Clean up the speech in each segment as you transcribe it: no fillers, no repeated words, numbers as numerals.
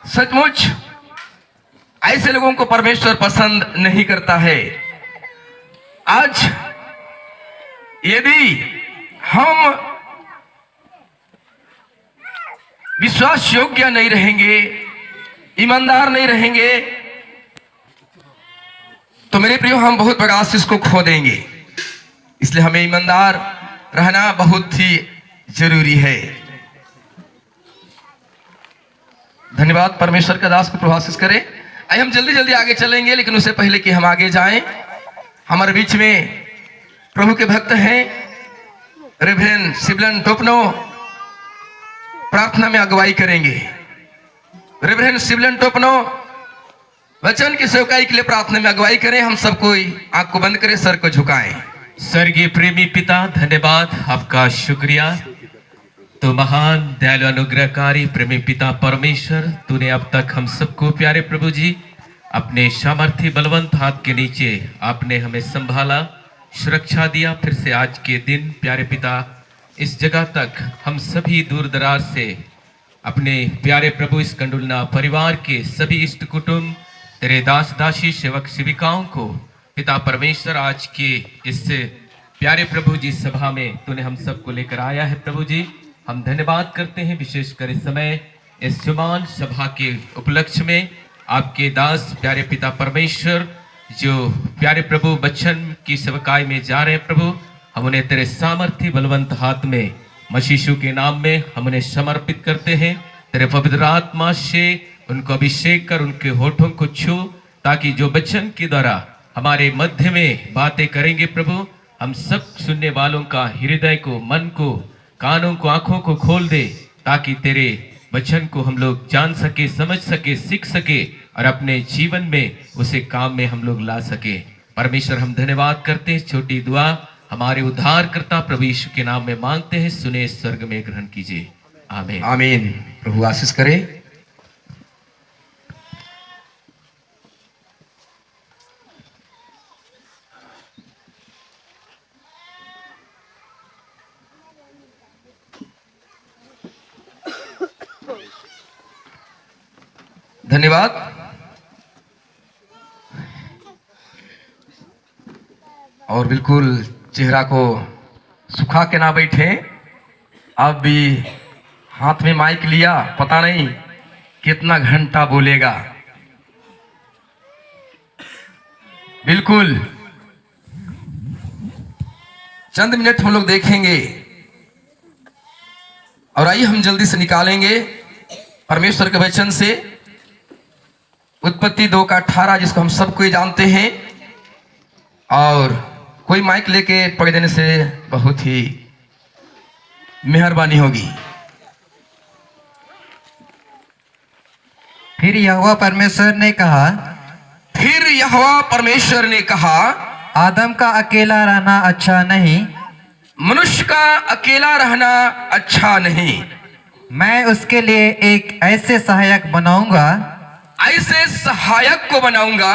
सचमुच ऐसे लोगों को परमेश्वर पसंद नहीं करता है। आज यदि हम विश्वास योग्य नहीं रहेंगे, ईमानदार नहीं रहेंगे, तो मेरे प्रियो हम बहुत बड़ा आशीष को खो देंगे। इसलिए हमें ईमानदार रहना बहुत ही जरूरी है। धन्यवाद। परमेश्वर का दास को प्रभु आशीष करे। आइए हम जल्दी जल्दी आगे चलेंगे, लेकिन उससे पहले कि हम आगे जाएं, हमारे बीच में प्रभु के भक्त हैं रेवरेंड सिबलन टोपनो प्रार्थना में अगुवाई करेंगे। रेवरेंड सिबलन टोपनो वचन की सेवकाई के लिए प्रार्थना में अगुवाई करें। हम सब कोई आंख को बंद करें, सर को झुकाएं। स्वर्गीय प्रेमी पिता, धन्यवाद, आपका शुक्रिया। तो महान दयालु अनुग्रहकारी प्रेमी पिता परमेश्वर, तूने अब तक हम सबको प्यारे प्रभु जी अपने सामर्थ्य बलवंत हाथ के नीचे आपने हमें संभाला, सुरक्षा दिया। फिर से आज के दिन प्यारे पिता इस जगह तक हम सभी दूर दराज से अपने प्यारे प्रभु इस कंडुलना परिवार के सभी इष्ट कुटुंब, तेरे दास दासी सेवक सेविकाओं को पिता परमेश्वर आज के इस प्यारे प्रभु जी सभा में तूने हम सबको लेकर आया है। प्रभु जी हम धन्यवाद करते हैं, विशेषकर इस समय इस जुमान सभा के उपलक्ष्य में आपके दास प्यारे पिता परमेश्वर जो प्यारे प्रभु बच्चन की सेवकाई में जा रहे हैं, प्रभु हम उन्हें तेरे सामर्थ्य बलवंत हाथ में मसीह के नाम में हम उन्हें समर्पित करते हैं। तेरे पवित्र आत्मा से उनको अभिषेक कर उनके होठों को छू, ताकि जो बच्चन के द्वारा हमारे मध्य में बातें करेंगे प्रभु, हम सब सुनने वालों का हृदय को, मन को, कानों को, आंखों को खोल दे, ताकि तेरे वचन को हम लोग जान सके, समझ सके, सीख सके और अपने जीवन में उसे काम में हम लोग ला सके। परमेश्वर हम धन्यवाद करते हैं। छोटी दुआ हमारे उद्धारकर्ता प्रभु यीशु के नाम में मांगते हैं, सुने स्वर्ग में ग्रहण कीजिए। आमीन आमीन। प्रभु आशीष करे। धन्यवाद। और बिल्कुल चेहरा को सुखा के ना बैठे। अब भी हाथ में माइक लिया, पता नहीं कितना घंटा बोलेगा। बिल्कुल चंद मिनट हम लोग देखेंगे और आइए हम जल्दी से निकालेंगे परमेश्वर के वचन से उत्पत्ति 2:18, जिसको हम सब कोई जानते हैं। और कोई माइक लेके पढ़ देने से बहुत ही मेहरबानी होगी। फिर यहोवा परमेश्वर ने कहा, फिर यहोवा परमेश्वर ने कहा, आदम का अकेला रहना अच्छा नहीं, मनुष्य का अकेला रहना अच्छा नहीं। मैं उसके लिए एक ऐसे सहायक बनाऊंगा, ऐसे सहायक को बनाऊंगा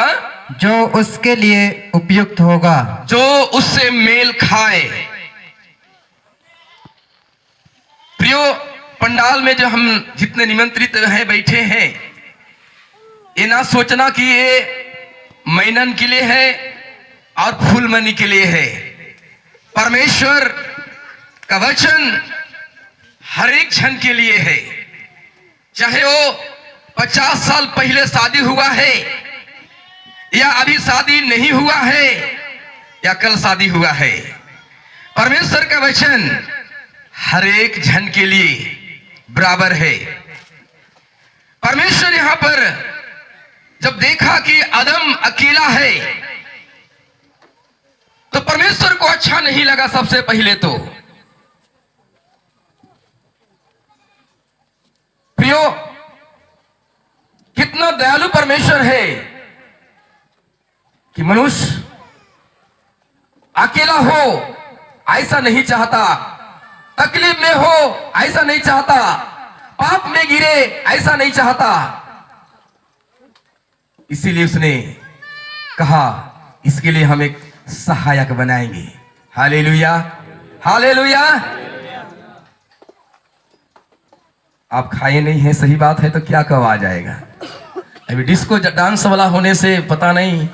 जो उसके लिए उपयुक्त होगा, जो उससे मेल खाए। प्रियो, पंडाल में जो हम जितने निमंत्रित हैं, बैठे हैं, ये ना सोचना कि ये मैनन के लिए है और फूलमनी के लिए है। परमेश्वर का वचन हर एक जन के लिए है, चाहे वो 50 साल पहले शादी हुआ है या अभी शादी नहीं हुआ है या कल शादी हुआ है। परमेश्वर का वचन हर एक जन के लिए बराबर है। परमेश्वर यहां पर जब देखा कि आदम अकेला है, तो परमेश्वर को अच्छा नहीं लगा। सबसे पहले तो प्रियो, कितना दयालु परमेश्वर है कि मनुष्य अकेला हो ऐसा नहीं चाहता, तकलीफ में हो ऐसा नहीं चाहता, पाप में गिरे ऐसा नहीं चाहता। इसीलिए उसने कहा इसके लिए हम एक सहायक बनाएंगे। Hallelujah, hallelujah. आप खाए नहीं हैं, सही बात है, तो क्या कब आ जाएगा? अभी डिस्को डांस वाला होने से पता नहीं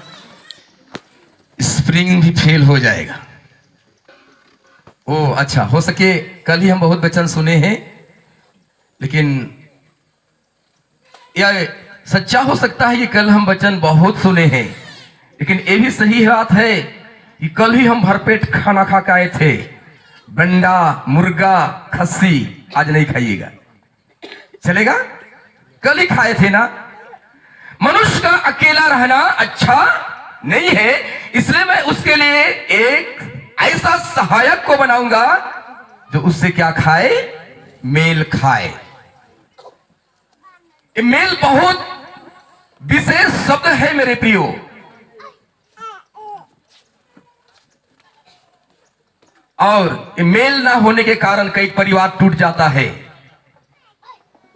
स्प्रिंग भी फेल हो जाएगा। ओ अच्छा, हो सके कल ही हम बहुत वचन सुने हैं, लेकिन यह सच्चा हो सकता है कि कल हम वचन बहुत सुने हैं, लेकिन ये भी सही बात है कि कल ही हम भरपेट खाना खा के आए थे। बंडा, मुर्गा, खस्सी आज नहीं खाइएगा, चलेगा? कल ही खाए थे ना। मनुष्य का अकेला रहना अच्छा नहीं है, इसलिए मैं उसके लिए एक ऐसा सहायक को बनाऊंगा जो उससे क्या खाए? मेल खाए। ये मेल बहुत विशेष शब्द है मेरे प्रियो। और ये मेल ना होने के कारण कई परिवार टूट जाता है।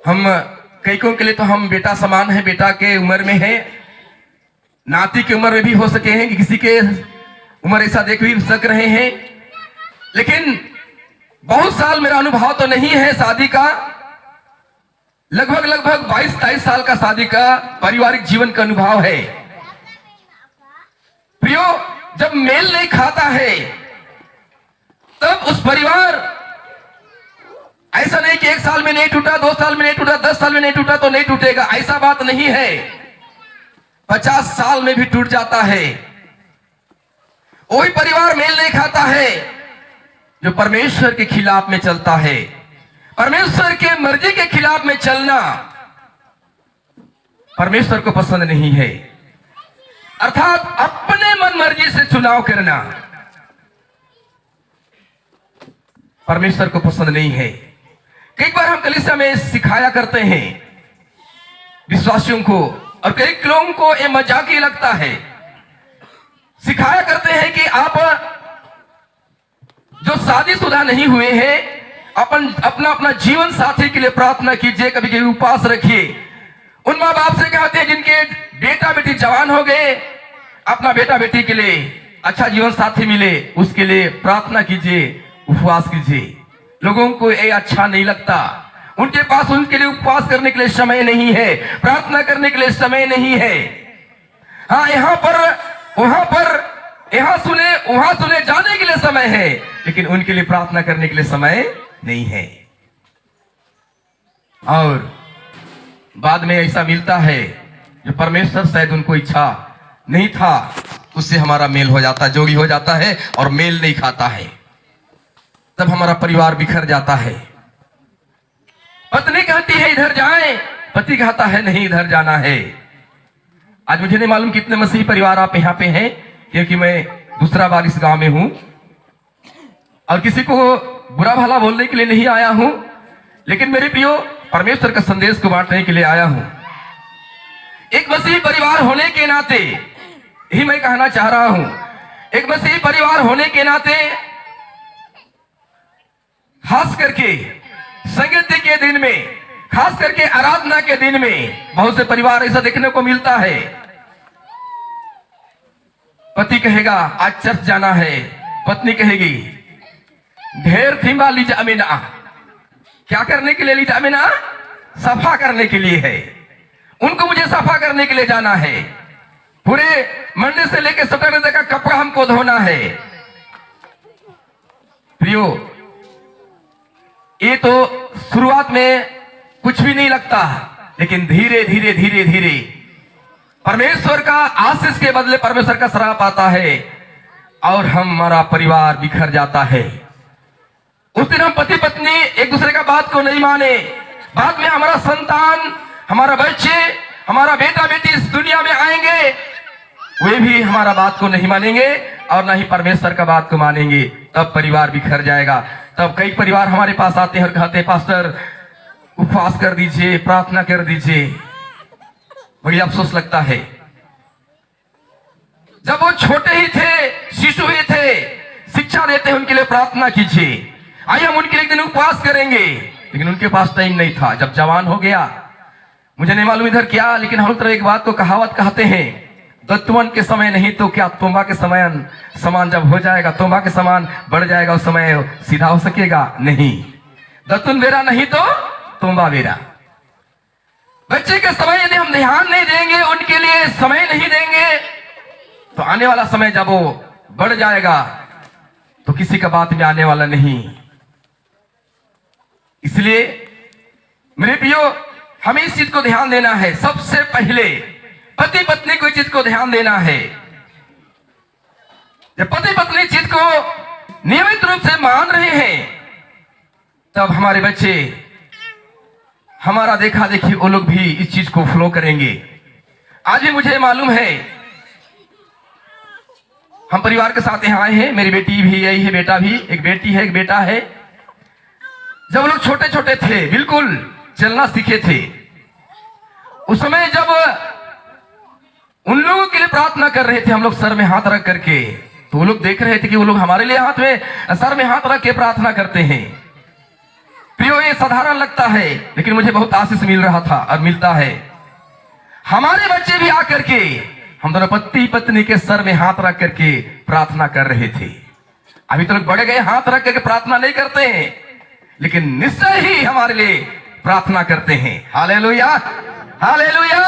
हम कई के लिए तो हम बेटा समान है, बेटा के उम्र में है, नाती की उम्र में भी हो सके हैं कि किसी के उम्र ऐसा देख भी सक रहे हैं, लेकिन बहुत साल मेरा अनुभव तो नहीं है शादी का, लगभग 22-23 साल का शादी का पारिवारिक जीवन का अनुभव है। प्रियो, जब मेल नहीं खाता है तब उस परिवार, ऐसा नहीं कि 1 साल में नहीं टूटा, 2 साल में नहीं टूटा, 10 साल में नहीं टूटा तो नहीं टूटेगा, ऐसा बात नहीं है। 50 साल में भी टूट जाता है। वही परिवार मेल नहीं खाता है जो परमेश्वर के खिलाफ में चलता है। परमेश्वर के मर्जी के खिलाफ में चलना परमेश्वर को पसंद नहीं है, अर्थात अपने मन मर्जी से चुनाव करना परमेश्वर को पसंद नहीं है। कई बार हम कलीसिया में सिखाया करते हैं विश्वासियों को, और कई लोगों को ये मजाकी लगता है। सिखाया करते हैं कि आप जो शादीशुदा नहीं हुए हैं, अपना जीवन साथी के लिए प्रार्थना कीजिए, कभी कभी उपवास रखिए। उन माँ बाप से कहते हैं जिनके बेटा बेटी जवान हो गए, अपना बेटा बेटी के लिए अच्छा जीवन साथी मिले, उसके लिए प्रार्थना कीजिए, उपवास कीजिए। लोगों को ये अच्छा नहीं लगता, उनके पास उनके लिए उपवास करने के लिए समय नहीं है, प्रार्थना करने के लिए समय नहीं है। हाँ, यहाँ पर वहां पर, यहाँ सुने वहां सुने जाने के लिए समय है, लेकिन उनके लिए प्रार्थना करने के लिए समय नहीं है। और बाद में ऐसा मिलता है जो परमेश्वर शायद उनको इच्छा नहीं था, उससे हमारा मेल हो जाता, जोड़ी हो जाता है और मेल नहीं खाता है, तब हमारा परिवार बिखर जाता है। पत्नी कहती है इधर जाएं, पति कहता है नहीं इधर जाना है। आज मुझे नहीं मालूम कितने मसीही परिवार आप यहाँ पे हैं, क्योंकि मैं दूसरा बार इस गांव में हूं और किसी को बुरा भला बोलने के लिए नहीं आया हूं, लेकिन मेरे प्रियो परमेश्वर का संदेश को बांटने के लिए आया हूं। एक मसीही परिवार होने के नाते ही मैं कहना चाह रहा हूं, एक मसीही परिवार होने के नाते खास करके संगीत के दिन में, खास करके आराधना के दिन में बहुत से परिवार ऐसा देखने को मिलता है। पति कहेगा आज चर्च जाना है, पत्नी कहेगी ढेर थीमा लीजा अमीना। क्या करने के लिए लीजा अमीना? सफा करने के लिए है, उनको मुझे सफा करने के लिए जाना है, पूरे मंडे से लेकर सैटरडे तक का कपड़ा हमको धोना है। प्रियो, ये तो शुरुआत में कुछ भी नहीं लगता, लेकिन धीरे धीरे धीरे धीरे परमेश्वर का आशीष के बदले परमेश्वर का श्राप आता है और हमारा परिवार बिखर जाता है। उस दिन हम पति पत्नी एक दूसरे का बात को नहीं माने, बाद में हमारा संतान, हमारा बच्चे, हमारा बेटा बेटी इस दुनिया में आएंगे, वे भी हमारा बात को नहीं मानेंगे और ना ही परमेश्वर का बात को मानेंगे, तब परिवार बिखर जाएगा। तब कई परिवार हमारे पास आते हैं और कहते हैं पास्टर उपवास कर दीजिए, प्रार्थना कर दीजिए। बड़ी अफसोस लगता है, जब वो छोटे ही थे, शिशु ही थे, शिक्षा देते हैं उनके लिए प्रार्थना कीजिए, आइए हम उनके लिए एक दिन उपवास करेंगे, लेकिन उनके पास टाइम नहीं था। जब जवान हो गया, मुझे नहीं मालूम इधर क्या, लेकिन हम तरह एक बात को कहावत कहते हैं, दत्तवन के समय नहीं तो क्या तोबा के समान जब हो जाएगा, तोबा के समान बढ़ जाएगा, उस समय सीधा हो सकेगा नहीं। दत्तुन मेरा नहीं तो तुम्बा बेरा। बच्चे के समय यदि हम ध्यान नहीं देंगे, उनके लिए समय नहीं देंगे, तो आने वाला समय जब वो बढ़ जाएगा तो किसी का बात में आने वाला नहीं। इसलिए मेरे प्रियो, हमें इस चीज को ध्यान देना है। सबसे पहले पति पत्नी को इस चीज को ध्यान देना है। जब पति पत्नी चीज को नियमित रूप से मान रहे हैं, तब हमारे बच्चे, हमारा देखा देखी वो लोग भी इस चीज को फॉलो करेंगे। आज भी मुझे मालूम है, हम परिवार के साथ यहाँ आए हैं, मेरी बेटी भी आई है, बेटा भी, एक बेटी है, एक बेटा है। जब लोग छोटे छोटे थे, बिल्कुल चलना सीखे थे, उस समय जब उन लोगों के लिए प्रार्थना कर रहे थे हम लोग सर में हाथ रख करके, तो वो लोग देख रहे थे कि वो लोग हमारे लिए हाथ में, सर में हाथ रख के प्रार्थना करते हैं। प्रियो, ये साधारण लगता है, लेकिन मुझे बहुत आशीष मिल रहा था और मिलता है। हमारे बच्चे भी आकर के हम दोनों पति पत्नी के सर में हाथ रख करके प्रार्थना कर रहे थे। अभी तो लोग बड़े गए, हाथ रख करके प्रार्थना नहीं करते हैं, लेकिन निश्चय ही हमारे लिए प्रार्थना करते हैं। Hallelujah, hallelujah.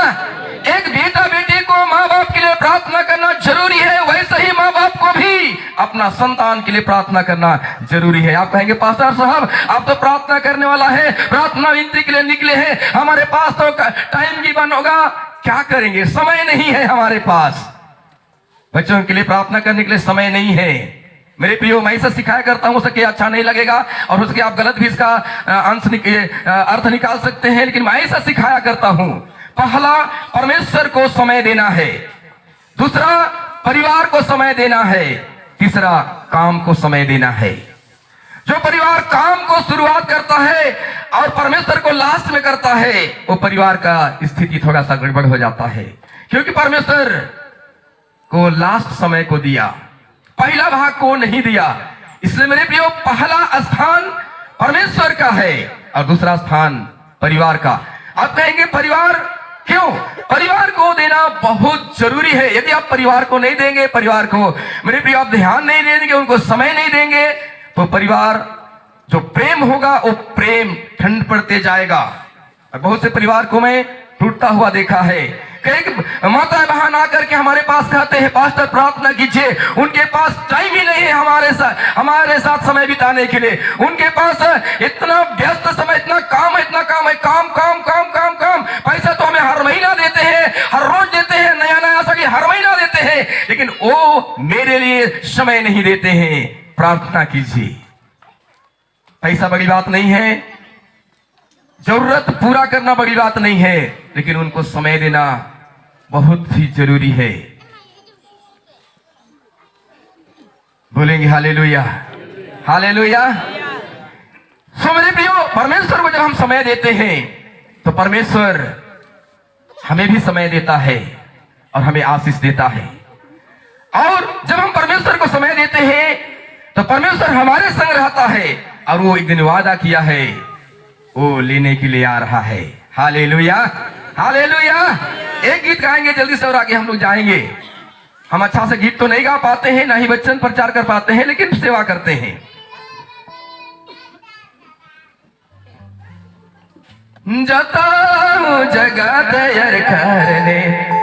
एक बेटा बेटी को माँ बाप के लिए प्रार्थना करना जरूरी है, वैसे ही माँ बाप को भी अपना संतान के लिए प्रार्थना करना जरूरी है। आप कहेंगे पास्टर साहब, आप तो प्रार्थना करने वाला है, प्रार्थना विनती के लिए निकले हैं, हमारे पास तो टाइम की बन होगा। क्या करेंगे, समय नहीं है हमारे पास। बच्चों के लिए प्रार्थना करने के लिए समय नहीं है। मेरे प्रियो, मैं इसे सिखाया करता हूं, सके अच्छा नहीं लगेगा और हो सके आप गलत भी इसका अर्थ निकाल सकते हैं, लेकिन मैं इसे सिखाया करता हूं। पहला, परमेश्वर को समय देना है। दूसरा, परिवार को समय देना है। तीसरा, काम को समय देना है। जो परिवार काम को शुरुआत करता है और परमेश्वर को लास्ट में करता है, वो परिवार का स्थिति थोड़ा सा गड़बड़ हो जाता है, क्योंकि परमेश्वर को लास्ट समय को दिया, पहला भाग को नहीं दिया। इसलिए मेरे प्रियो, पहला स्थान परमेश्वर का है और दूसरा स्थान परिवार का। आप कहेंगे परिवार क्यों? परिवार को देना बहुत जरूरी है। यदि आप परिवार को नहीं देंगे, परिवार को मेरे प्रियो आप ध्यान नहीं देंगे, उनको समय नहीं देंगे, तो परिवार जो प्रेम होगा वो प्रेम ठंड पड़ते जाएगा। और बहुत से परिवार को मैं टूटता हुआ देखा है। कई माता बहन आकर के हमारे पास कहते हैं पास्टर प्रार्थना कीजिए, उनके पास टाइम ही नहीं है हमारे साथ समय बिताने के लिए। उनके पास इतना व्यस्त समय, इतना काम है, काम काम काम काम काम। पैसा तो हमें हर महीना देते हैं, हर रोज देते हैं, नया नया सभी हर महीना देते हैं, लेकिन वो मेरे लिए समय नहीं देते हैं। प्रार्थना कीजिए। पैसा बड़ी बात नहीं है, जरूरत पूरा करना बड़ी बात नहीं है, लेकिन उनको समय देना बहुत ही जरूरी है। बोलेंगे हालेलुया, हालेलुया। सो मेरे प्रियो, परमेश्वर को जब हम समय देते हैं तो परमेश्वर हमें भी समय देता है और हमें आशीष देता है। और जब हम परमेश्वर को समय देते हैं तो परमेश्वर हमारे संग रहता है, और वो एक दिन वादा किया है, वो लेने के लिए आ रहा है। Hallelujah, hallelujah. एक गीत गाएंगे जल्दी से और आगे हम लोग जाएंगे। हम अच्छा से गीत तो नहीं गा पाते हैं, ना ही वचन प्रचार कर पाते हैं, लेकिन सेवा करते हैं। जाता हूं जगह तैयार करने,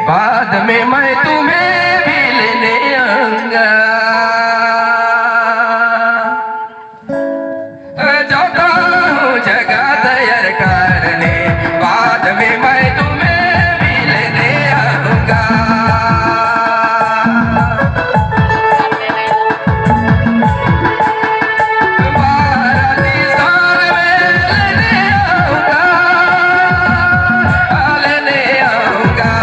बाद में मैं तुम्हें भी लेने आऊंगा। जाता हूं जगह तैयार करने, बाद में मैं तुम्हें भी लेने आऊंगा। बाराती साल में लेने आऊंगा, लेने आऊंगा।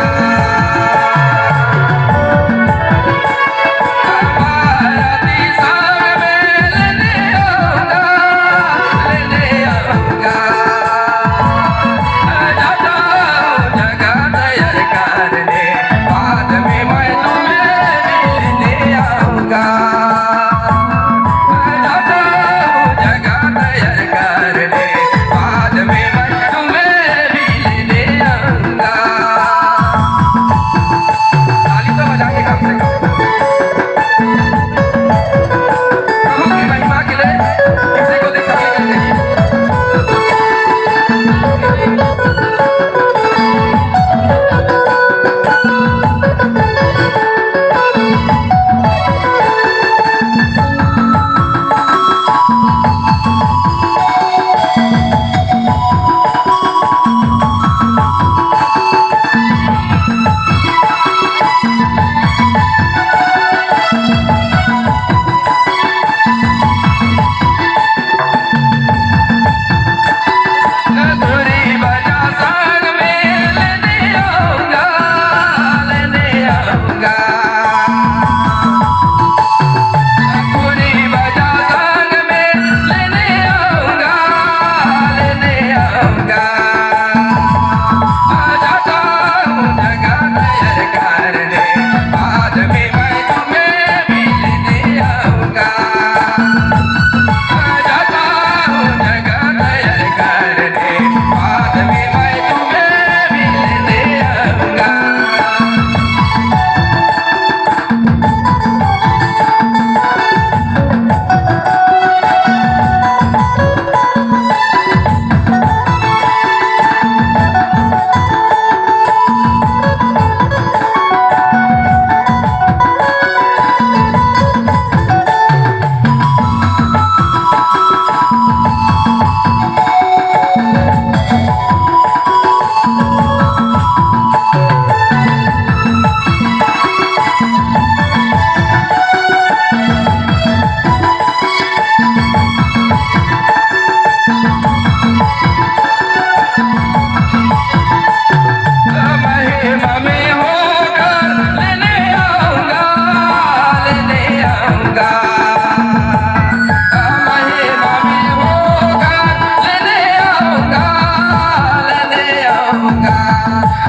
आऊंगा,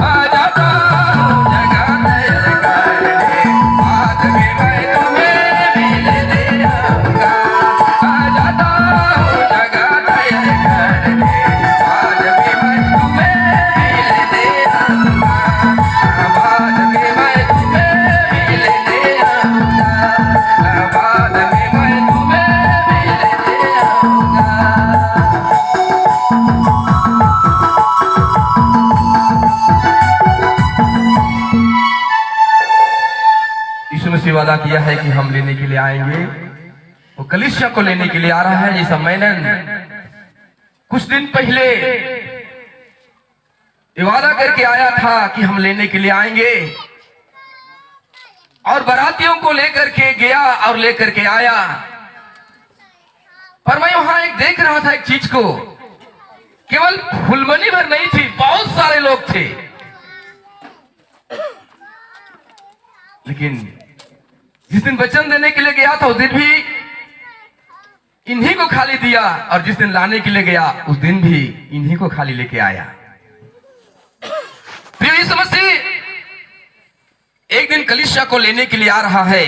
आ जाता हूँ जगह तैयार करने, बाद में मैं तुम्हें मिलने आऊंगा, आ जाता हूँ जगह तैयार करने, बाद में मैं तुम्हें मिलने आऊंगा, बाद में मैं तुम्हें मिलने आऊंगा, बाद में मैं तुम्हें मिलने आऊंगा। यीशु मसीह वादा किया है कि हम लेने के लिए आएंगे, वो कलीसिया को लेने के लिए आ रहा है। जैसा मैंने कुछ दिन पहले ये वादा करके आया था कि हम लेने के लिए आएंगे, और बारातियों को लेकर के गया और लेकर के आया। पर मैं वहां एक देख रहा था एक चीज को, केवल फुलमनी भर नहीं थी, बहुत सारे लोग थे, लेकिन जिस दिन वचन देने के लिए गया था उस दिन भी इन्हीं को खाली दिया, और जिस दिन लाने के लिए गया उस दिन भी इन्हीं को खाली लेके आया। प्रिय यीशु मसीह एक दिन कलीसिया को लेने के लिए आ रहा है।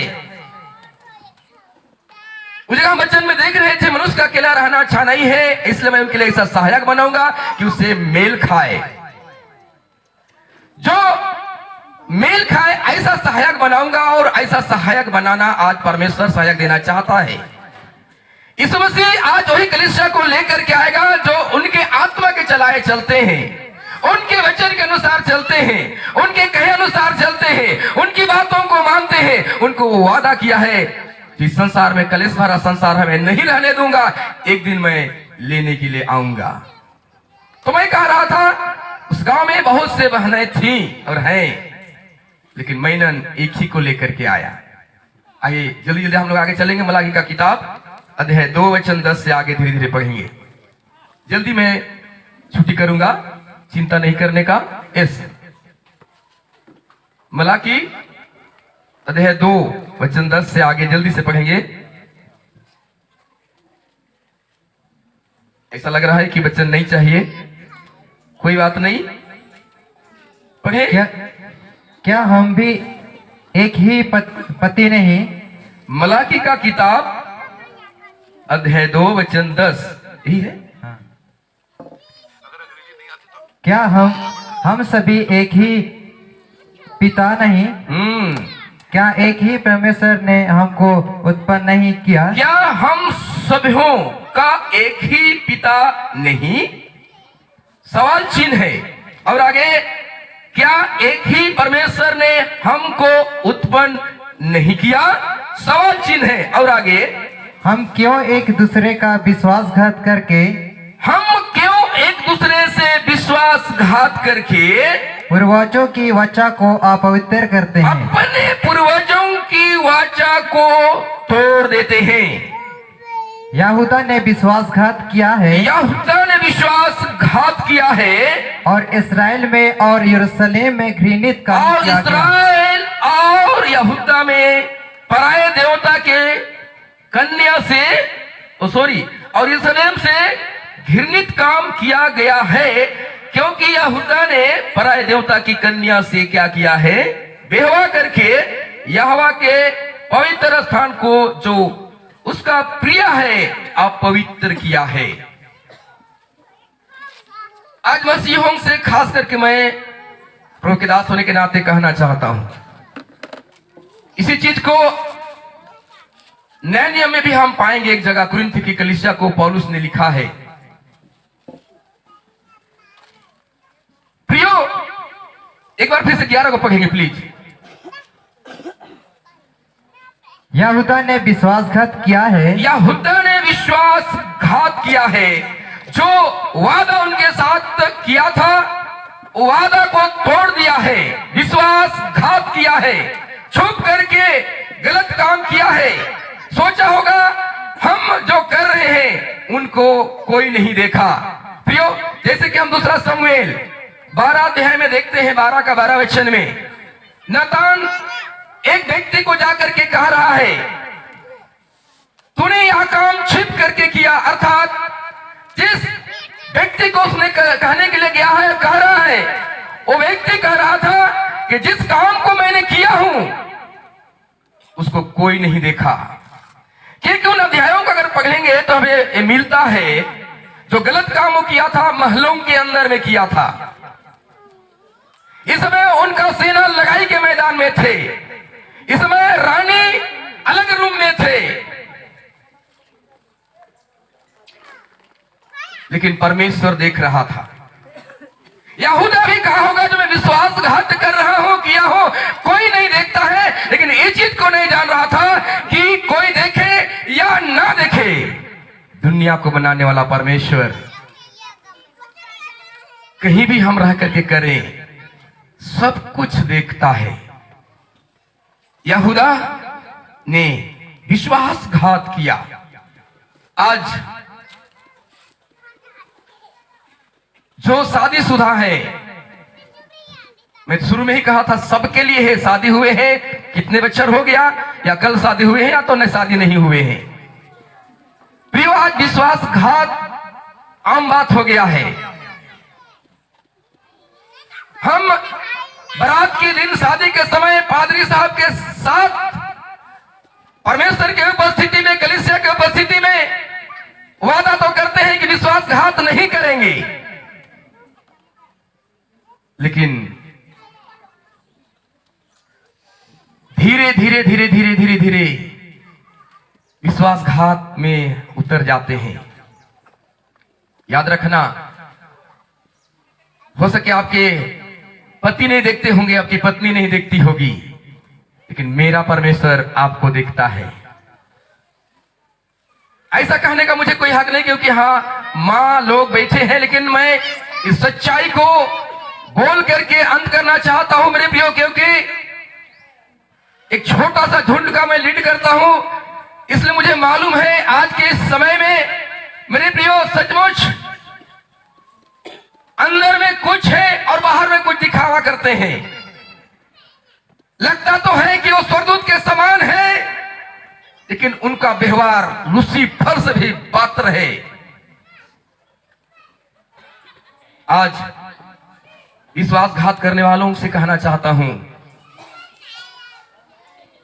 उस जगह हम वचन में देख रहे थे, मनुष्य का अकेला रहना अच्छा नहीं है, इसलिए मैं उनके लिए ऐसा सहायक बनाऊंगा कि उससे मेल खाए, जो मेल खाए ऐसा सहायक बनाऊंगा। और ऐसा सहायक बनाना आज परमेश्वर सहायक देना चाहता है। यीशु मसीह आज वही कलीसिया को लेकर के आएगा जो उनके आत्मा के चलाए चलते हैं, उनके वचन के अनुसार चलते हैं, उनके कहे अनुसार चलते हैं, उनकी बातों को मानते हैं। उनको वो वादा किया है कि संसार में कलेश भरा संसार है, मैं नहीं रहने दूंगा, एक दिन मैं लेने के लिए आऊंगा। तो मैं कह रहा था, उस गांव में बहुत से बहनें थी और हैं, लेकिन मैनन एक ही को लेकर के आया। आइए जल्दी जल्दी हम लोग आगे चलेंगे। मलाकी का किताब अध्याय 2 वचन 10 से आगे धीरे धीरे पढ़ेंगे। जल्दी मैं छुट्टी करूंगा, चिंता नहीं करने का। यस, मलाकी अध्याय 2 वचन 10 से आगे जल्दी से पढ़ेंगे। ऐसा लग रहा है कि वचन नहीं चाहिए, कोई बात नहीं, पढ़े। क्या हम भी एक ही पति नहीं? मलाकी का किताब अध्याय 2 वचन 10 यही है। क्या हम सभी एक ही पिता नहीं? क्या एक ही परमेश्वर ने हमको उत्पन्न नहीं किया? क्या हम सभीों का एक ही पिता नहीं? सवाल चिन्ह है। और आगे, क्या एक ही परमेश्वर ने हमको उत्पन्न नहीं किया? सवाल चिन्ह है। और आगे, हम क्यों एक दूसरे का विश्वासघात करके विश्वासघात करके पूर्वजों की वाचा को अपवित्र करते हैं? अपने पूर्वजों की वाचा को तोड़ देते हैं। यहूदा ने विश्वासघात किया है, यहूदा ने विश्वासघात किया है, और इस्राएल में और यरूशलेम में घृणित काम और किया गया। इस्राएल और यहूदा में पराये देवता के कन्या से और यरूशलेम से घृणित काम किया गया है, क्योंकि यहूदा ने पराये देवता की कन्या से क्या किया है? बेहवा करके यहोवा के पवित्र स्थान को जो उसका प्रिय है अपवित्र किया है। आज मसीहों से खास करके मैं प्रभु के दास होने के नाते कहना चाहता हूं, इसी चीज को नए नियम में भी हम पाएंगे। एक जगह कुरिन्थ की कलीसिया को पौलुस ने लिखा है। प्रियो, एक बार फिर से 11 को पढ़ेंगे प्लीज। यहूदा ने विश्वासघात किया है, यहूदा ने विश्वासघात किया है, जो वादा उनके साथ किया था वादा को तोड़ दिया है, विश्वासघात किया है, छुप करके गलत काम किया है। सोचा होगा हम जो कर रहे हैं उनको कोई नहीं देखा। प्रियो, जैसे कि हम दूसरा शमूएल 12 अध्याय में देखते हैं, 12 का 12 वचन में नातान एक व्यक्ति को जाकर के कह रहा है, तूने यह काम छिप करके किया, अर्थात जिस व्यक्ति को उसने कहने के लिए गया है, कह रहा है, वो व्यक्ति कह रहा था कि जिस काम को मैंने किया हूं उसको कोई नहीं देखा। क्योंकि उन अध्यायों को अगर पढ़ेंगे तो हमें ये मिलता है जो गलत कामों किया था महलों के अंदर में किया था। इसमें उनका सेना लड़ाई के मैदान में थे, इसमें रानी अलग रूम में थे, लेकिन परमेश्वर देख रहा था। यहूदा भी कहा होगा जो मैं विश्वासघात कर रहा हूं, किया हो, कोई नहीं देखता है, लेकिन इस चीज को नहीं जान रहा था कि कोई देखे या ना देखे, दुनिया को बनाने वाला परमेश्वर कहीं भी हम रह करके करें सब कुछ देखता है। यहूदा ने विश्वासघात किया। आज जो शादीशुदा है, मैं शुरू में ही कहा था सबके लिए है, शादी हुए हैं, कितने बच्चर हो गया, या कल शादी हुए हैं या तो न शादी नहीं हुए हैं। प्रियो, आज विश्वासघात आम बात हो गया है। हम बारात के दिन शादी के समय पादरी साहब के साथ परमेश्वर की उपस्थिति में, कलीसिया की उपस्थिति में वादा तो करते हैं कि विश्वासघात नहीं करेंगे, लेकिन धीरे धीरे धीरे धीरे धीरे धीरे विश्वासघात में उतर जाते हैं। याद रखना, हो सके आपके पति नहीं देखते होंगे, आपकी पत्नी नहीं देखती होगी, लेकिन मेरा परमेश्वर आपको देखता है। ऐसा कहने का मुझे कोई हक नहीं, क्योंकि हाँ मां लोग बैठे हैं, लेकिन मैं इस सच्चाई को बोल करके अंत करना चाहता हूं मेरे प्रियो, क्योंकि एक छोटा सा झुंड का मैं लीड करता हूं, इसलिए मुझे मालूम है आज के इस समय में मेरे प्रियो सचमुच अंदर में कुछ है और बाहर में कुछ दिखावा करते हैं। लगता तो है कि वो स्वर्गदूत के समान है, लेकिन उनका व्यवहार लूसीफर से भी पात्र है। आज विश्वासघात करने वालों से कहना चाहता हूं,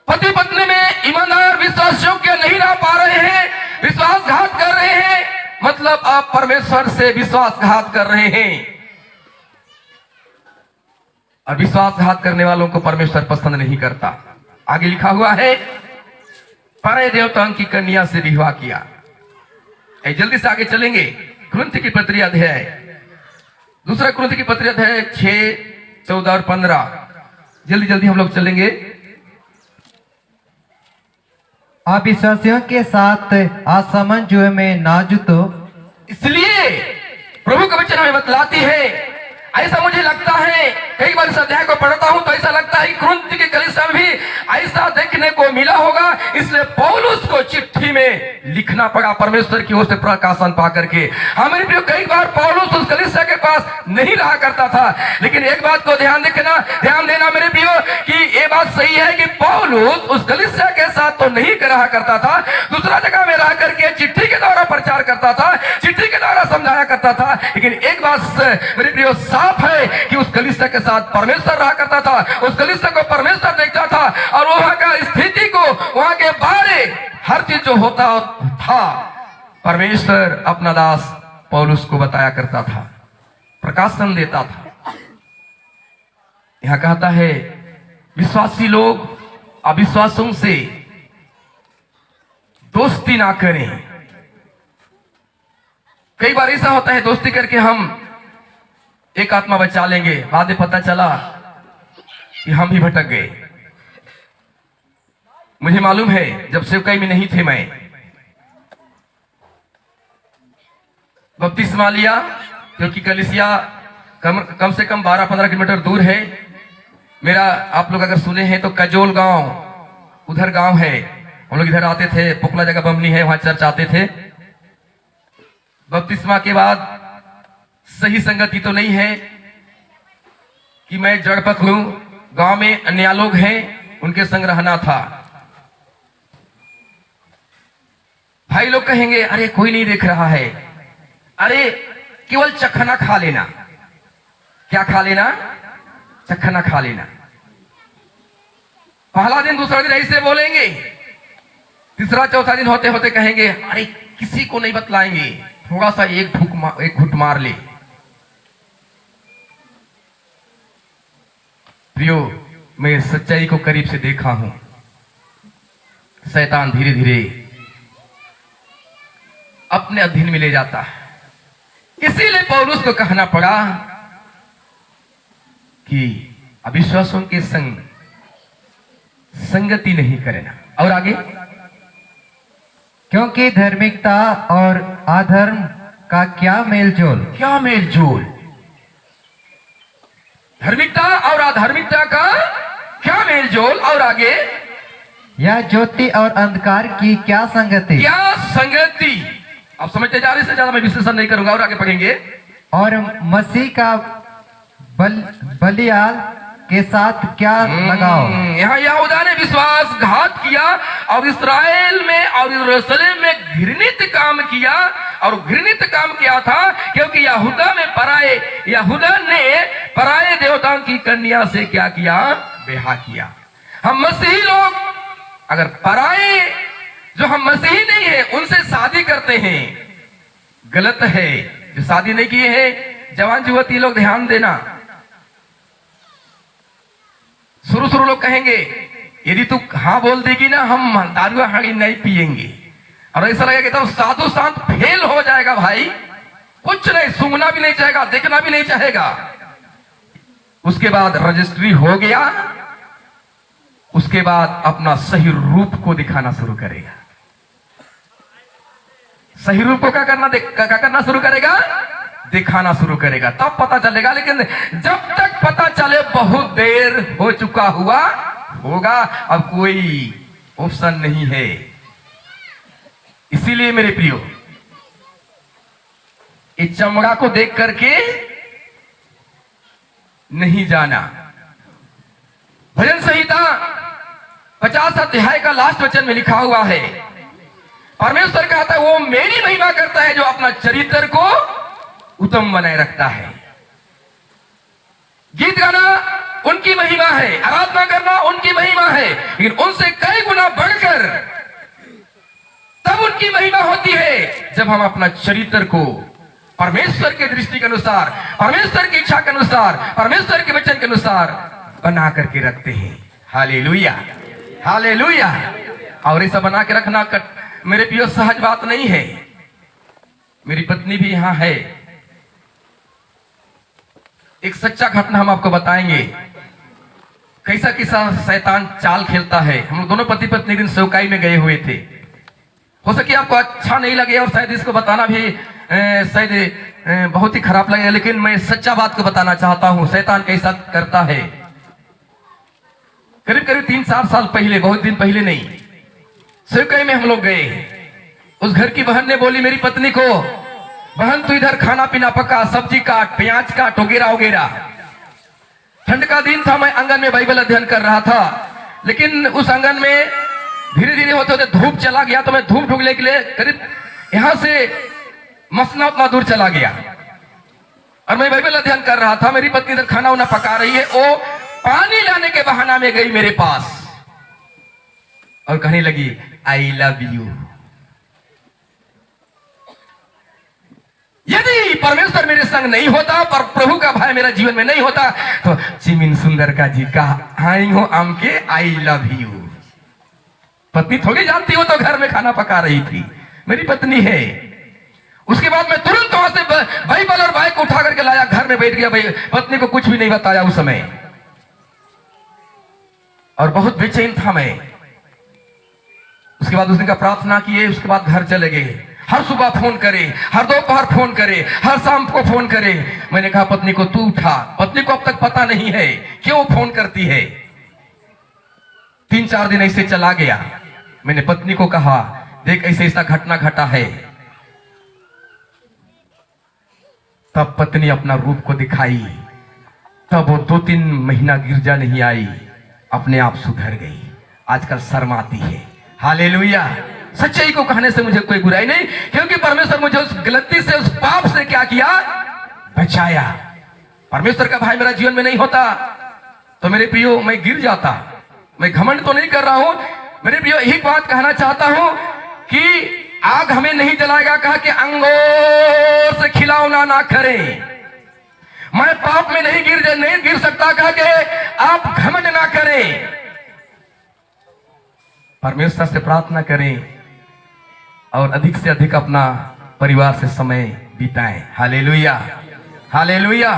पति पत्नी में ईमानदार विश्वास योग्य नहीं रह पा रहे हैं, विश्वासघात कर रहे हैं, मतलब आप परमेश्वर से विश्वासघात कर रहे हैं। और विश्वासघात करने वालों को परमेश्वर पसंद नहीं करता। आगे लिखा हुआ है, परे देवताओं की कन्या से विवाह किया। जल्दी से आगे चलेंगे। कुरिन्थ की पत्री अध्याय, दूसरा कुरिन्थ की पत्री अध्याय 6, 14 और 15, जल्दी जल्दी हम लोग चलेंगे। अविश्वासियों के साथ असमंजस में ना जुटो। इसलिए प्रभु का वचन हमें बतलाती है, ऐसा मुझे लगता है, कई बार इस अध्याय को पढ़ता हूं तो ऐसा लगता है कुरिन्थ की कलीसिया में भी ऐसा देखने को मिला होगा, इसलिए पौलुस को चिट्ठी में लिखना पड़ा परमेश्वर की ओर से प्रकाशन पा करके। हमारे प्रियो, कई बार पौलुस उस कलीसिया के पास नहीं रहा करता था, लेकिन एक बात को ध्यान देना मेरे प्रियो कि ये बात सही है कि पौलुस उस कलीसिया के साथ तो नहीं रहा करता था, दूसरा जगह में रह करके चिट्ठी के द्वारा प्रचार करता था, चिट्ठी के द्वारा समझाया करता था, लेकिन एक बात मेरे प्रियो साफ है कि उस कलीसिया के साथ परमेश्वर रहा करता था, उस कलीसिया को परमेश्वर देखता था, और वहां का स्थिति को, वहां के बारे हर चीज जो होता था परमेश्वर अपना दास पौलुस को बताया करता था, प्रकाशन देता था। यहां कहता है विश्वासी लोग अविश्वासों से दोस्ती ना करें। कई बार ऐसा होता है दोस्ती करके हम एक आत्मा बचा लेंगे, बाद में पता चला कि हम ही भटक गए। मुझे मालूम है जब सेवकाई में नहीं थे, मैं बपतिस्मा लिया, क्योंकि कलीसिया कम से कम 12-15 किलोमीटर दूर है। मेरा आप लोग अगर सुने हैं तो कजोल गांव उधर गांव है, हम लोग इधर आते थे, पोकला जगह बमनी है, वहां चर्च आते थे। बपतिस्मा के बाद सही संगति तो नहीं है कि मैं जड़ पकड़ूं, गांव में अन्य लोग हैं, उनके संग रहना था। भाई लोग कहेंगे अरे कोई नहीं देख रहा है, अरे केवल चखना खा लेना। क्या खा लेना? चखना खा लेना। पहला दिन दूसरा दिन ऐसे बोलेंगे, तीसरा चौथा दिन होते होते कहेंगे अरे किसी को नहीं बतलाएंगे, थोड़ा सा एक घुट मार ले। प्रियो, मैं सच्चाई को करीब से देखा हूं। शैतान धीरे धीरे अपने अधीन में ले जाता है। इसीलिए पौलुस को कहना पड़ा कि अविश्वासों के संग संगति नहीं करना। और आगे, क्योंकि धार्मिकता और अधर्म का क्या मेलजोल। क्या मेलजोल? धार्मिकता और अधार्मिकता का क्या मेलजोल? और आगे, यह ज्योति और अंधकार की क्या संगति। क्या संगति? आप समझते जा रहे, इससे ज्यादा मैं विश्लेषण नहीं करूंगा। और आगे पढ़ेंगे, और मसीह का बलियाल के साथ क्या लगाओ। यहाँ यहूदा ने विश्वासघात किया और इस्राएल में और यरूशलेम में घृणित काम किया। और घृणित काम किया था क्योंकि यहूदा ने पराये देवताओं की कन्या से क्या किया? ब्याह किया। हम मसीही लोग अगर पराये जो हम मसीही नहीं है उनसे शादी करते हैं, गलत है। जो शादी नहीं किए हैं, जवान युवती लोग ध्यान देना। शुरू लोग कहेंगे यदि तू हाँ बोल देगी ना, हम दारू हाड़ी नहीं पिएंगे। और ऐसा लगेगा तो साधु संत फेल हो जाएगा भाई, कुछ नहीं, सूंघना भी नहीं चाहेगा, देखना भी नहीं चाहेगा। उसके बाद रजिस्ट्री हो गया, उसके बाद अपना सही रूप को दिखाना शुरू करेगा। सही रूप को क्या करना शुरू करेगा? दिखाना शुरू करेगा, तब पता चलेगा। लेकिन जब तक पता चले बहुत देर हो चुका होगा, अब कोई ऑप्शन नहीं है। इसीलिए मेरे प्रियो, इस चमड़ा को देख करके नहीं जाना। भजन संहिता 50 अध्याय का लास्ट वचन में लिखा हुआ है, परमेश्वर कहता है वो मेरी महिमा करता है जो अपना चरित्र को उत्तम बनाए रखता है। गीत गाना उनकी महिमा है, आराधना करना उनकी महिमा है, लेकिन उनसे कई गुना बढ़कर तब उनकी महिमा होती है जब हम अपना चरित्र को परमेश्वर के दृष्टि के अनुसार, परमेश्वर की इच्छा के अनुसार, परमेश्वर के वचन के अनुसार बना करके रखते हैं। Hallelujah, hallelujah. और ऐसा बना के रखना मेरे प्रिय सहज बात नहीं है। मेरी पत्नी भी यहां है। एक सच्चा घटना हम आपको बताएंगे, कैसा शैतान चाल खेलता है। हम लोग दोनों पति पत्नी दिन सेवकाई में गए हुए थे। हो सके आपको अच्छा नहीं लगे और शायद इसको बताना भी शायद बहुत ही खराब लगेगा, लेकिन मैं सच्चा बात को बताना चाहता हूं शैतान कैसा करता है। करीब 3-4 साल पहले, बहुत दिन पहले नहीं, सेवकाई में हम लोग गए। उस घर की बहन ने बोली मेरी पत्नी को, बहन तू इधर खाना पीना पका, सब्जी काट, प्याज काट, वगैरह वगैरह। ठंड का दिन था, मैं आंगन में बाइबल अध्ययन कर रहा था, लेकिन उस आंगन में धीरे धीरे होते होते धूप चला गया, तो मैं धूप ढूंढने के लिए करीब यहां से मसना उतना दूर चला गया और मैं बाइबल अध्ययन कर रहा था। मेरी पत्नी इधर खाना उना पका रही है, वो पानी लाने के बहाना में गई मेरे पास और कहने लगी आई लव यू। यदि परमेश्वर मेरे संग नहीं होता, पर प्रभु का भय मेरा जीवन में नहीं होता, तो चिमिन सुंदर का जी का आई हो आम के आई लव यू। पत्नी थोड़ी जानती हो, तो घर में खाना पका रही थी, मेरी पत्नी है। उसके बाद मैं तुरंत वहां से बाइबल और बाइक उठा करके लाया, घर में बैठ गया। भाई पत्नी को कुछ भी नहीं बताया उस समय, और बहुत बेचैन था मैं। उसके बाद उस दिन का प्रार्थना किए, उसके बाद घर चले गए। हर सुबह फोन करे, हर दोपहर फोन करे, हर शाम को फोन करे। मैंने कहा पत्नी को तू उठा। पत्नी को अब तक पता नहीं है क्यों फोन करती है। 3-4 दिन ऐसे चला गया। मैंने पत्नी को कहा देख ऐसे ऐसा घटना घटा है। तब पत्नी अपना रूप को दिखाई। तब वो 2-3 महीना गिरजा नहीं आई, अपने आप सुधर गई। आजकल शर्माती है। हालेलुया, सच्चाई को कहने से मुझे कोई बुराई नहीं, क्योंकि परमेश्वर मुझे उस गलती से, उस पाप से क्या किया, बचाया। परमेश्वर का भाई मेरा जीवन में नहीं होता तो मेरे प्रियो मैं गिर जाता। मैं घमंड तो नहीं कर रहा हूं मेरे प्रियो, यही बात कहना चाहता हूं कि आग हमें नहीं जलाएगा कहा कि अंगूर से खिलौना ना करें। मैं पाप में नहीं गिर सकता कहा कि आप घमंड ना करें। परमेश्वर से प्रार्थना करें और अधिक से अधिक अपना परिवार से समय बिताएं। Hallelujah, hallelujah.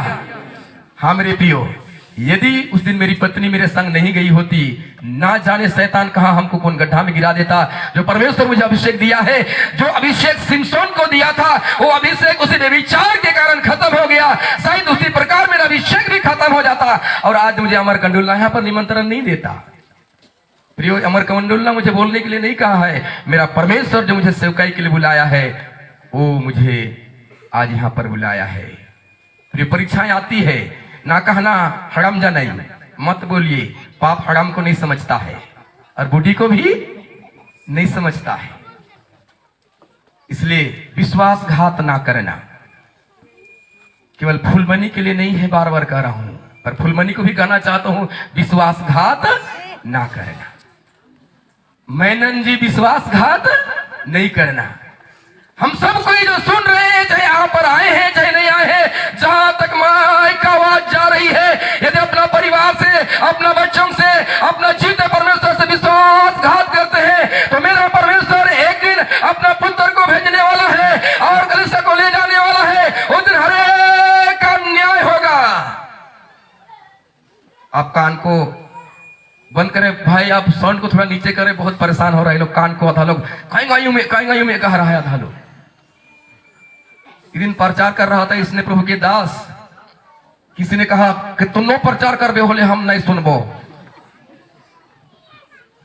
हाँ मेरे प्रियो, यदि उस दिन मेरी पत्नी मेरे संग नहीं गई होती, ना जाने शैतान कहां हमको कौन गड्ढा में गिरा देता। जो परमेश्वर मुझे अभिषेक दिया है, जो अभिषेक सिमसोन को दिया था, वो अभिषेक उसी व्यभिचार के कारण खत्म हो गया। शायद उसी प्रकार मेरा अभिषेक भी खत्म हो जाता और आज मुझे अमर कंडोला यहां पर निमंत्रण नहीं देता। प्रियो, अमर कंडोला मुझे बोलने के लिए नहीं कहा है, मेरा परमेश्वर जो मुझे सेवकाई के लिए बुलाया है वो मुझे आज यहां पर बुलाया है। प्रियो, परीक्षाएं आती है, ना कहना हराम जा नहीं, मत बोलिए। पाप हराम को नहीं समझता है और बूढ़ी को भी नहीं समझता है, इसलिए विश्वासघात ना करना। केवल फूलमनी के लिए नहीं है, बार बार कह रहा हूं, पर फूलमनी को भी कहना चाहता हूं, विश्वासघात ना करना। मैनन जी, विश्वासघात नहीं करना। हम सब कोई जो सुन रहे हैं, चाहे यहाँ पर आए हैं चाहे नहीं आए हैं, जहां तक माइक का आवाज जा रही है, यदि अपना परिवार से, अपना बच्चों से, अपना जीते परमेश्वर से विश्वासघात करते हैं तो मेरा परमेश्वर एक दिन अपना पुत्र को भेजने वाला है और कलीसिया को ले जाने वाला है। उस दिन हर एक का न्याय होगा। आप कान को बंद करें भाई, आप साउंड को थोड़ा नीचे करें, बहुत परेशान हो रहे हैं लोग। कान को आधा लोग कहीं में कह रहा है, आधा लोग। एक दिन प्रचार कर रहा था इसने प्रभु के दास, किसी ने कहा कि तुम नो प्रचार कर बे, बोले हम नहीं सुनबो।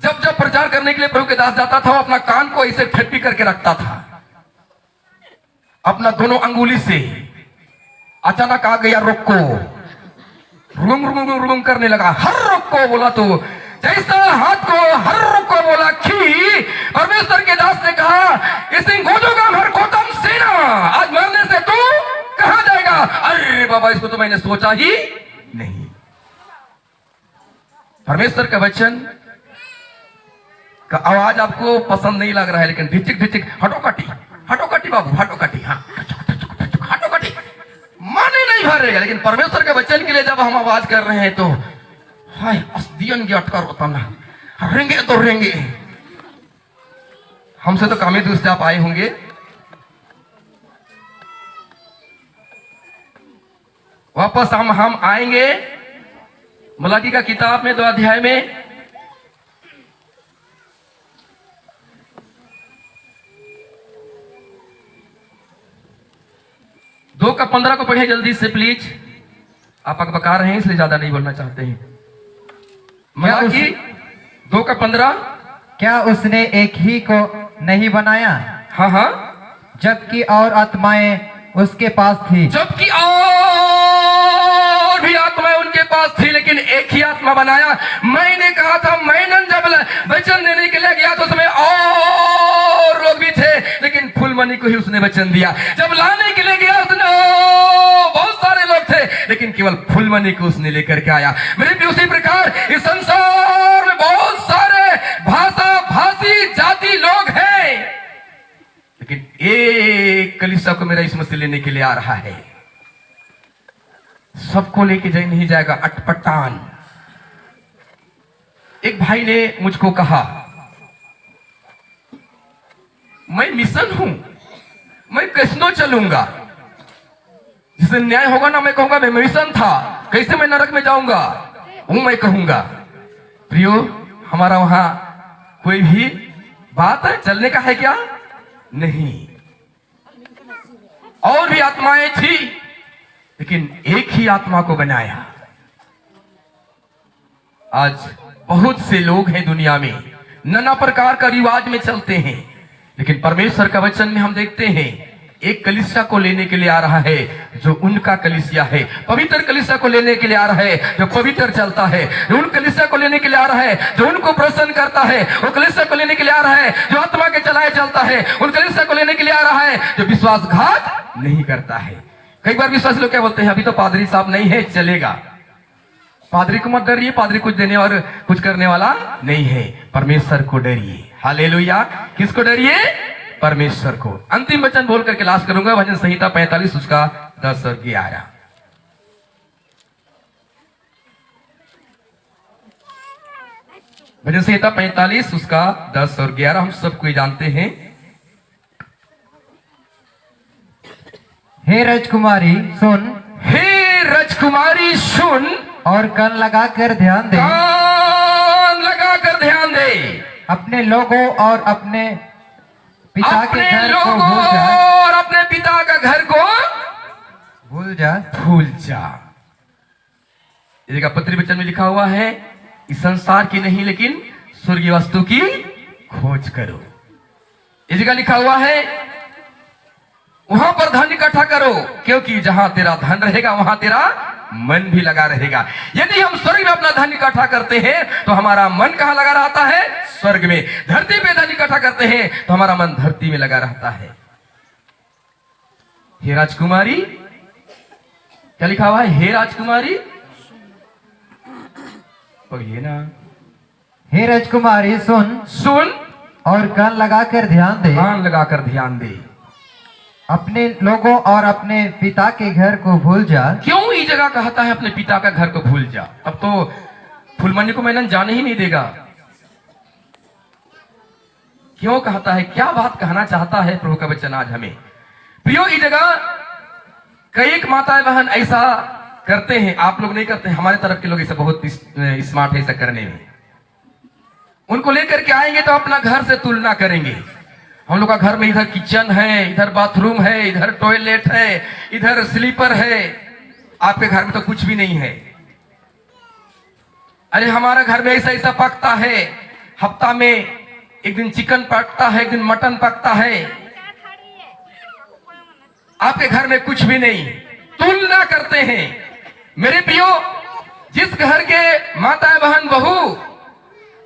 जब जब प्रचार करने के लिए प्रभु के दास जाता था, वो अपना कान को ऐसे ठप्पी करके रखता था अपना दोनों अंगुली से। अचानक आ गया रुको, रुम रुम रुम रुम करने लगा। हर रुक को बोला तो जैसा हाथ को हर रुक को बोला कि परमेश्वर के दास ने कहा, इसे गोदोगा हर कोतम सेना, आज मरने से तू कहां जाएगा। अरे बाबा, इसको तो मैंने सोचा ही नहीं। परमेश्वर का वचन का आवाज आपको पसंद नहीं लग रहा है, लेकिन ढिचिक ढिचिक, हटोकटी बाबू, हटोकटी, हाँ हटोकटी, माने नहीं भरेगा। लेकिन परमेश्वर के वचन के लिए जब हम आवाज कर रहे हैं तो हाय अस्दियन की अटकर होता ना, रेंगे तो रेंगे। हमसे तो कामी दूर से आप आए होंगे। वापस हम आएंगे मलाकी का किताब में 2 अध्याय में। दो का 15 को पढ़े जल्दी से प्लीज। आप बका रहे हैं इसलिए ज्यादा नहीं बोलना चाहते हैं। मलाकी 2 का 15। क्या उसने एक ही को नहीं बनाया? हाँ हाँ, जबकि और आत्माएं उसके पास थी। जबकि और भी आत्माएं उनके पास थी, लेकिन एक ही आत्मा बनाया। मैंने कहा था, मैनन जब वचन देने के लिए गया तो उसमें और लोग भी थे, लेकिन फूलमनी को ही उसने वचन दिया। जब लाने के लिए गया उसने बहुत सारे लोग थे, लेकिन केवल फूलमनी को उसने लेकर के आया। मेरे भी उसी प्रकार इस संसार में बहुत सारे भाषा भाषी जाति लोग हैं, लेकिन एक कलीसिया को मेरा इसमें से लेने के लिए आ रहा है। सबको लेके जाए नहीं जाएगा अटपटान। एक भाई ने मुझको कहा, मैं मिशन हूं, मैं कैसनो चलूंगा, जिससे न्याय होगा ना मैं कहूंगा मैं मिशन था, कैसे मैं नरक में जाऊंगा वो मैं कहूंगा। प्रियो, हमारा वहां कोई भी बात चलने का है क्या? नहीं। और भी आत्माएं थी, लेकिन एक ही आत्मा को बनाया। आज बहुत से लोग हैं दुनिया में, नाना प्रकार का रिवाज में चलते हैं, लेकिन परमेश्वर का वचन में हम देखते हैं एक कलीसिया को लेने के लिए आ रहा है जो उनका कलीसिया है, पवित्र कलीसिया को लेने के लिए आ रहा है जो पवित्र चलता है, जो उन कलीसिया को लेने के लिए आ रहा है जो उनको प्रसन्न करता है, वो कलीसिया को लेने के लिए आ रहा है जो आत्मा के चलाए चलता है, उन कलीसिया को लेने के लिए आ रहा है जो विश्वासघात नहीं करता है। कई बार विश्वासी लोग क्या बोलते हैं, अभी तो पादरी साहब नहीं है, चलेगा। पादरी को मत डरिए, पादरी कुछ देने और कुछ करने वाला नहीं है, परमेश्वर को डरिए। हालेलुया। किसको डरिए? परमेश्वर को। अंतिम वचन बोल करके लास्ट करूंगा, भजन संहिता 45 उसका 10 और 11। भजन संहिता 45 उसका 10 और 11 हम सबको जानते हैं। हे राजकुमारी सुन, हे राजकुमारी सुन, और कान लगाकर ध्यान दे, कान लगाकर ध्यान दे, अपने लोगों और अपने पिता के अपने घर को लोगों भूल जा, और अपने पिता का घर को भूल जा। भूल जा। ये जगह पत्री वचन में लिखा हुआ है, इस संसार की नहीं लेकिन स्वर्गीय वस्तु की खोज करो। ये जगह लिखा हुआ है, वहां पर धन इकट्ठा करो, क्योंकि जहां तेरा धन रहेगा वहां तेरा मन भी लगा रहेगा। यदि हम स्वर्ग में अपना धन इकट्ठा करते हैं तो हमारा मन कहां लगा रहता है? स्वर्ग में। धरती पे धन इकट्ठा करते हैं तो हमारा मन धरती में लगा रहता है। हे राजकुमारी, क्या लिखा हुआ है? हे राजकुमारी, पढ़िए ना। हे राजकुमारी सुन, सुन और कान लगाकर ध्यान दे, कान लगाकर ध्यान दे, अपने लोगों और अपने पिता के घर को भूल जा। क्यों ये जगह कहता है अपने पिता का घर को भूल जा? अब तो फुलमनी को मैंने जाने ही नहीं देगा। क्यों कहता है? क्या बात कहना चाहता है प्रभु का वचन आज हमें? प्रियो, ये जगह कई माताएं बहन ऐसा करते हैं, आप लोग नहीं करते, हमारे तरफ के लोग ऐसा बहुत स्मार्ट है ऐसा करने में। उनको लेकर के आएंगे तो अपना घर से तुलना करेंगे। हम लोग का घर में इधर किचन है, इधर बाथरूम है, इधर टॉयलेट है, इधर स्लीपर है, आपके घर में तो कुछ भी नहीं है। अरे हमारा घर में ऐसा ऐसा पकता है, हफ्ता में एक दिन चिकन पकता है, एक दिन मटन पकता है, आपके घर में कुछ भी नहीं। तुलना करते हैं। मेरे प्रियो, जिस घर के माता बहन बहू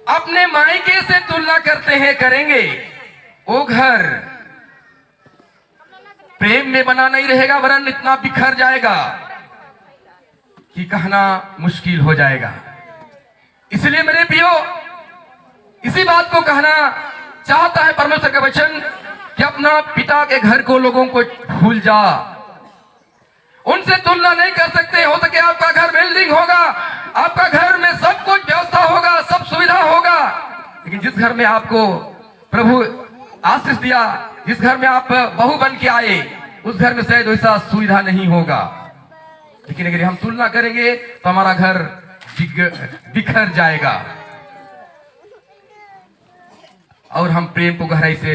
अपने मायके से तुलना करते हैं करेंगे, वो घर प्रेम में बना नहीं रहेगा, वरन इतना बिखर जाएगा कि कहना मुश्किल हो जाएगा। इसलिए मेरे प्रियो, इसी बात को कहना चाहता है परमेश्वर का वचन कि अपना पिता के घर को लोगों को भूल जा। उनसे तुलना नहीं कर सकते। हो सके आपका घर बिल्डिंग होगा, आपका घर में सब कुछ व्यवस्था होगा, सब सुविधा होगा, लेकिन जिस घर में आपको प्रभु आशीष दिया, जिस घर में आप बहू बन के आए, उस घर में शायद वैसा सुविधा नहीं होगा। लेकिन अगर हम तुलना करेंगे तो हमारा घर बिखर जाएगा और हम प्रेम को गहराई से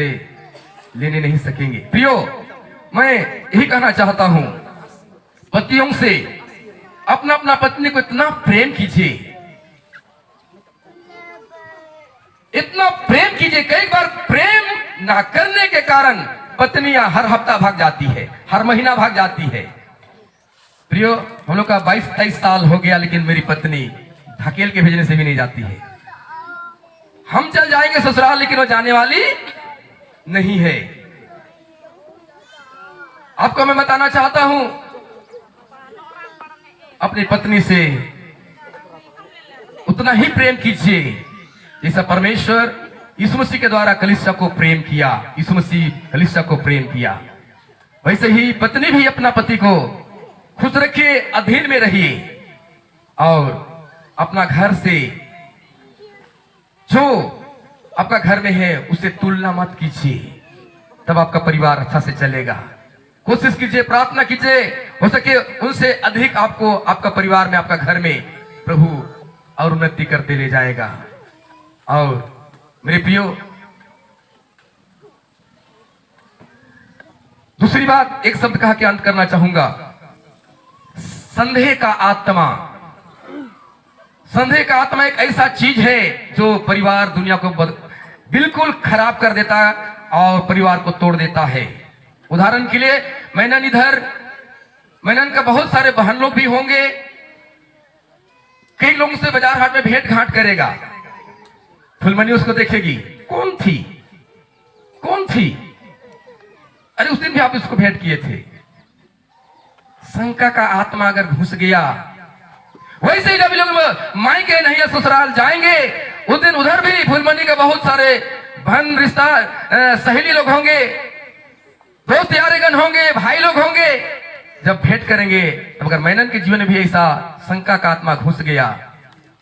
लेने नहीं सकेंगे। प्रियो, मैं यही कहना चाहता हूं, पतियों से अपना अपना पत्नी को इतना प्रेम कीजिए, इतना प्रेम कीजिए। कई बार प्रेम ना करने के कारण पत्नियां हर हफ्ता भाग जाती है, हर महीना भाग जाती है। प्रियो, हम लोग का 22-23 साल हो गया, लेकिन मेरी पत्नी धकेल के भेजने से भी नहीं जाती है। हम चल जाएंगे ससुराल, लेकिन वो जाने वाली नहीं है। आपको मैं बताना चाहता हूं, अपनी पत्नी से उतना ही प्रेम कीजिए जैसा परमेश्वर यीशु मसीह के द्वारा कलीसिया को प्रेम किया। यीशु मसीह कलीसिया को प्रेम किया, वैसे ही पत्नी भी अपना पति को खुश रखिए, अधीन में रहिए, और अपना घर से जो आपका घर में है उसे तुलना मत कीजिए, तब आपका परिवार अच्छा से चलेगा। कोशिश कीजिए, प्रार्थना कीजिए, हो सके उनसे अधिक आपको आपका परिवार में, आपका घर में प्रभु और उन्नति करते ले जाएगा। और मेरे प्रियो, दूसरी बात, एक शब्द कहा के अंत करना चाहूंगा, संदेह का आत्मा। संदेह का आत्मा एक ऐसा चीज है जो परिवार, दुनिया को बिल्कुल खराब कर देता है और परिवार को तोड़ देता है। उदाहरण के लिए मैनन का बहुत सारे बहन लोग भी होंगे, कई लोगों से बाजार हाट में भेंट घाट करेगा, फुलमणि उसको देखेगी, कौन थी? अरे उस दिन भी आप इसको भेंट किए थे। शंका का आत्मा अगर घुस गया, वैसे ही जब लोग मायके नहीं ससुराल जाएंगे, उस दिन उधर भी फुलमणि के बहुत सारे बहन रिश्ता सहेली लोग होंगे, दोस्त यारेगन होंगे, भाई लोग होंगे। जब भेंट करेंगे, तब अगर मैनन के जीवन में भी ऐसा शंका का आत्मा घुस गया,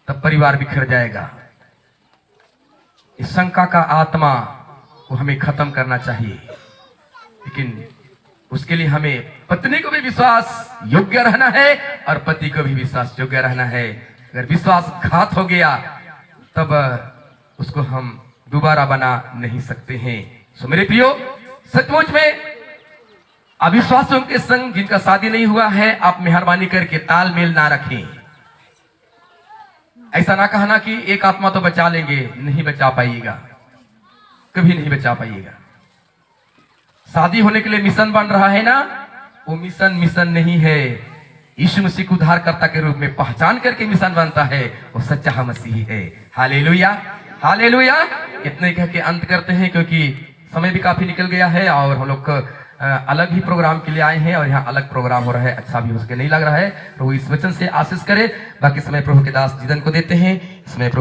तब परिवार बिखर जाएगा। इस शंका का आत्मा को हमें खत्म करना चाहिए, लेकिन उसके लिए हमें पत्नी को भी विश्वास योग्य रहना है और पति को भी विश्वास योग्य रहना है। अगर विश्वासघात हो गया, तब उसको हम दोबारा बना नहीं सकते हैं। सो मेरे प्रियो, सचमुच में अविश्वासियों के संग जिनका शादी नहीं हुआ है, आप मेहरबानी करके तालमेल ना रखें। ऐसा ना कहना कि एक आत्मा तो बचा लेंगे, नहीं बचा पाइएगा, कभी नहीं बचा पाइएगा। शादी होने के लिए मिशन बन रहा है ना, वो मिशन नहीं है। यीशु मसीह को उद्धारकर्ता के रूप में पहचान करके मिशन बनता है, वो सच्चा मसीह है। Hallelujah, hallelujah. इतने कह के अंत करते हैं, क्योंकि समय भी काफी निकल गया है और हम लोग अलग ही प्रोग्राम के लिए आए हैं और यहाँ अलग प्रोग्राम हो रहा है। अच्छा भी उसके नहीं लग रहा है। प्रभु इस वचन से आशीष करे। बाकी समय प्रभु के दास जीवन को देते हैं। इसमें